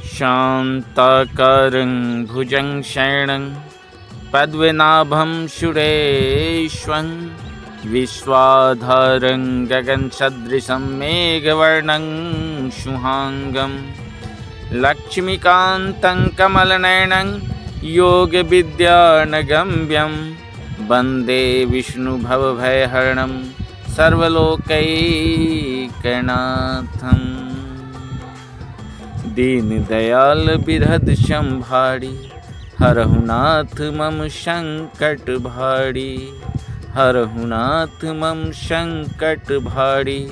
शान्ताकारं भुजङ्गशयनं पद्मनाभं सुरेश्वरं विश्वाधारं गगनसदृशं मेघवर्णं शुभांगं लक्ष्मीकान्तं कमलनयनं योगविद्यानगम्यं वन्दे विष्णुभवभयहरणं सर्वलोकैकनाथम्। दीनदयाल बिरहद संभारी हरहु नाथ मम संकट भारी, हरहु नाथ मम संकट भारी।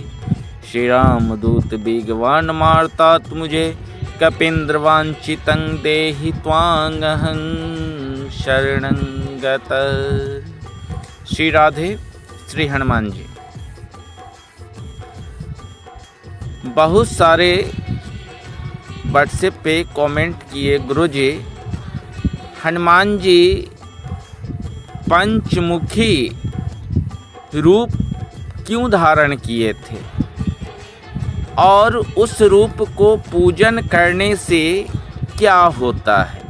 श्री राम दूत वेगवान मारतात मुझे, कपीन्द्र वांछितं देहि त्वांगहं शरणं गतः। श्री राधे श्री हनुमान जी। बहुत सारे व्हाट्सएप पे कमेंट किए, गुरुजी हनुमान जी पंचमुखी रूप क्यों धारण किए थे और उस रूप को पूजन करने से क्या होता है।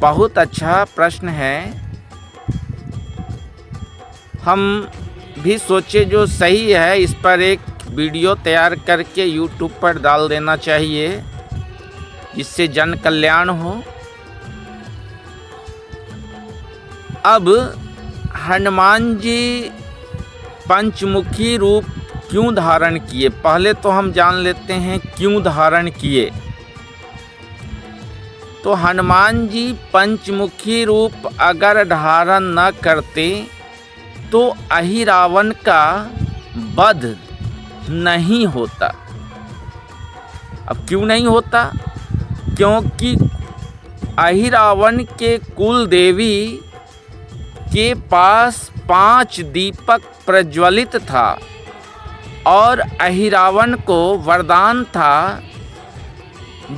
बहुत अच्छा प्रश्न है। हम भी सोचे जो सही है इस पर एक वीडियो तैयार करके YouTube पर डाल देना चाहिए, जिससे जन कल्याण हो। अब हनुमान जी पंचमुखी रूप क्यों धारण किए, पहले तो हम जान लेते हैं क्यों धारण किए। तो हनुमान जी पंचमुखी रूप अगर धारण न करते तो अहिरावण का वध नहीं होता। अब क्यों नहीं होता? क्योंकि अहिरावण के कुल देवी के पास 5 दीपक प्रज्वलित था और अहिरावण को वरदान था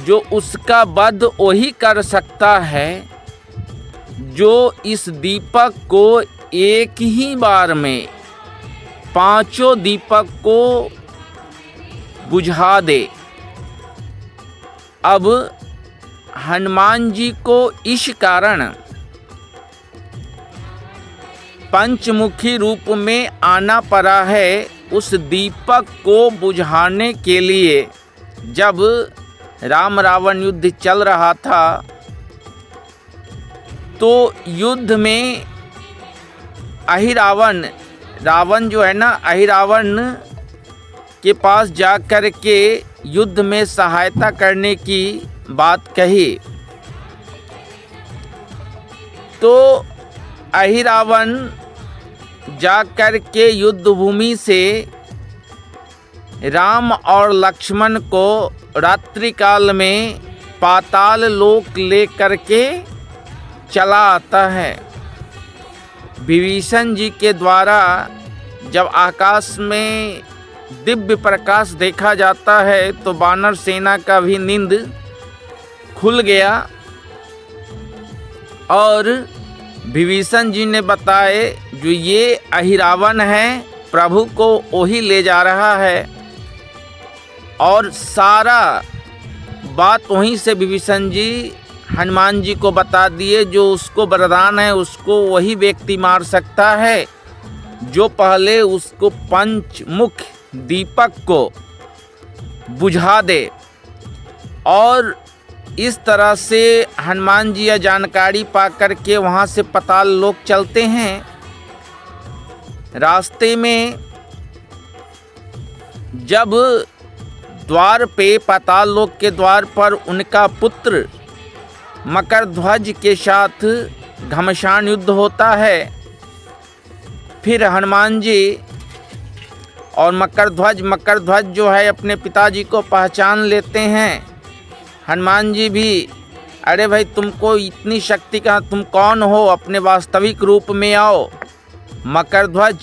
जो उसका वध वही कर सकता है जो इस दीपक को एक ही बार में 5 दीपक को बुझा दे। अब हनुमान जी को इस कारण पंचमुखी रूप में आना पड़ा है उस दीपक को बुझाने के लिए। जब राम रावण युद्ध चल रहा था तो युद्ध में रावण जो है ना, अहिरावण के पास जा कर के युद्ध में सहायता करने की बात कही तो अहिरावण जा कर के युद्ध भूमि से राम और लक्ष्मण को रात्रि काल में पाताल लोक ले कर के चला आता है। विभीषण जी के द्वारा जब आकाश में दिव्य प्रकाश देखा जाता है तो वानर सेना का भी नींद खुल गया और विभीषण जी ने बताए जो ये अहिरावण है, प्रभु को वही ले जा रहा है। और सारा बात वहीं से विभीषण जी हनुमान जी को बता दिए, जो उसको वरदान है उसको वही व्यक्ति मार सकता है जो पहले उसको पंचमुख दीपक को बुझा दे। और इस तरह से हनुमान जी यह जानकारी पा कर के वहाँ से पाताल लोक चलते हैं। रास्ते में जब द्वार पे, पाताल लोक के द्वार पर उनका पुत्र मकरध्वज के साथ घमासान युद्ध होता है। फिर हनुमान जी और मकरध्वज जो है अपने पिताजी को पहचान लेते हैं। हनुमान जी भी, अरे भाई तुमको इतनी शक्ति कहाँ, तुम कौन हो, अपने वास्तविक रूप में आओ। मकरध्वज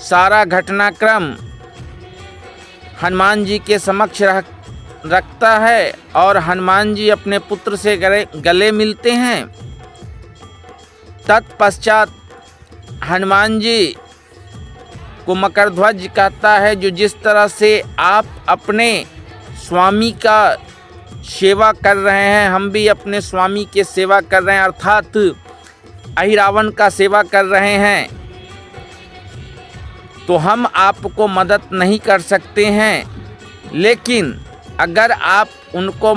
सारा घटनाक्रम हनुमान जी के समक्ष रखता है और हनुमान जी अपने पुत्र से गले मिलते हैं। तत्पश्चात हनुमान जी को मकरध्वज कहता है जो जिस तरह से आप अपने स्वामी का सेवा कर रहे हैं, हम भी अपने स्वामी के सेवा कर रहे हैं, अर्थात अहिरावण का सेवा कर रहे हैं, तो हम आपको मदद नहीं कर सकते हैं। लेकिन अगर आप उनको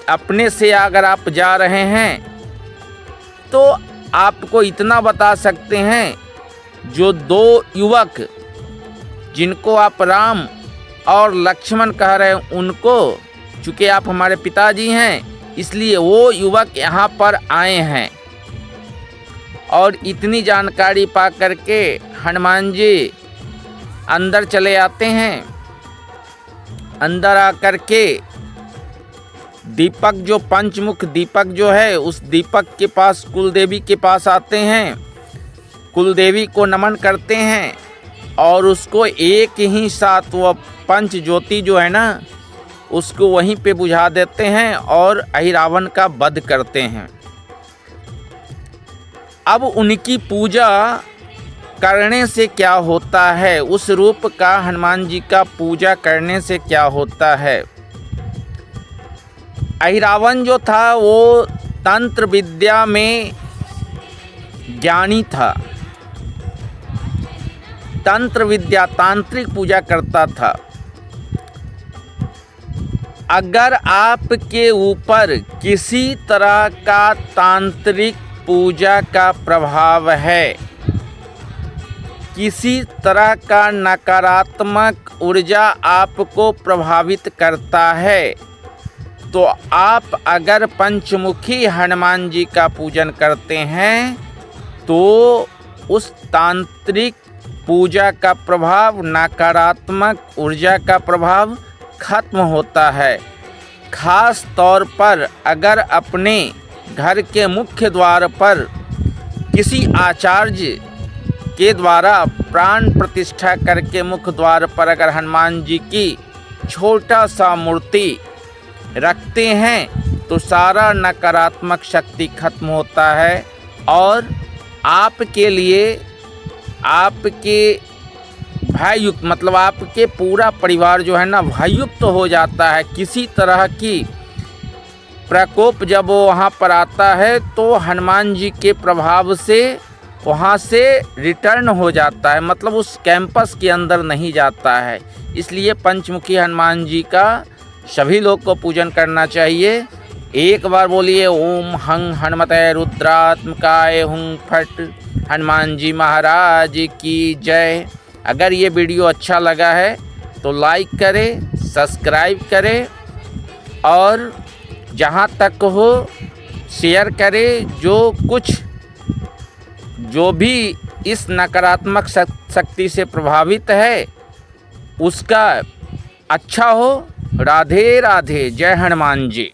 अपने से अगर आप जा रहे हैं तो आपको इतना बता सकते हैं, जो 2 युवक जिनको आप राम और लक्ष्मण कह रहे हैं, उनको, चूँकि आप हमारे पिताजी हैं इसलिए वो युवक यहाँ पर आए हैं। और इतनी जानकारी पा करके हनुमान जी अंदर चले आते हैं। अंदर आकर के दीपक, जो पंचमुख दीपक जो है, उस दीपक के पास, कुलदेवी के पास आते हैं, कुलदेवी को नमन करते हैं और उसको एक ही साथ वह पंच ज्योति जो है ना, उसको वहीं पे बुझा देते हैं और अहिरावण का वध करते हैं। अब उनकी पूजा करने से क्या होता है, उस रूप का हनुमान जी का पूजा करने से क्या होता है। अहिरावण जो था वो तंत्र विद्या में ज्ञानी था, तंत्र विद्या तांत्रिक पूजा करता था। अगर आपके ऊपर किसी तरह का तांत्रिक पूजा का प्रभाव है, किसी तरह का नकारात्मक ऊर्जा आपको प्रभावित करता है, तो आप अगर पंचमुखी हनुमान जी का पूजन करते हैं तो उस तांत्रिक पूजा का प्रभाव, नकारात्मक ऊर्जा का प्रभाव खत्म होता है। खास तौर पर अगर अपने घर के मुख्य द्वार पर किसी आचार्य के द्वारा प्राण प्रतिष्ठा करके मुख्य द्वार पर अगर हनुमान जी की छोटा सा मूर्ति रखते हैं तो सारा नकारात्मक शक्ति खत्म होता है और आपके लिए, आपके भययुक्त, मतलब आपके पूरा परिवार जो है ना भययुक्त हो जाता है। किसी तरह की प्रकोप जब वो वहाँ पर आता है तो हनुमान जी के प्रभाव से वहाँ से रिटर्न हो जाता है, मतलब उस कैंपस के अंदर नहीं जाता है। इसलिए पंचमुखी हनुमान जी का सभी लोग को पूजन करना चाहिए। एक बार बोलिए ओम हं हनुमते रुद्रात्मकाय हुं फट, हनुमान जी महाराज की जय। अगर ये वीडियो अच्छा लगा है तो लाइक करें, सब्सक्राइब करें और जहाँ तक हो शेयर करें। जो भी इस नकारात्मक शक्ति से प्रभावित है उसका अच्छा हो। राधे राधे, जय हनुमान जी।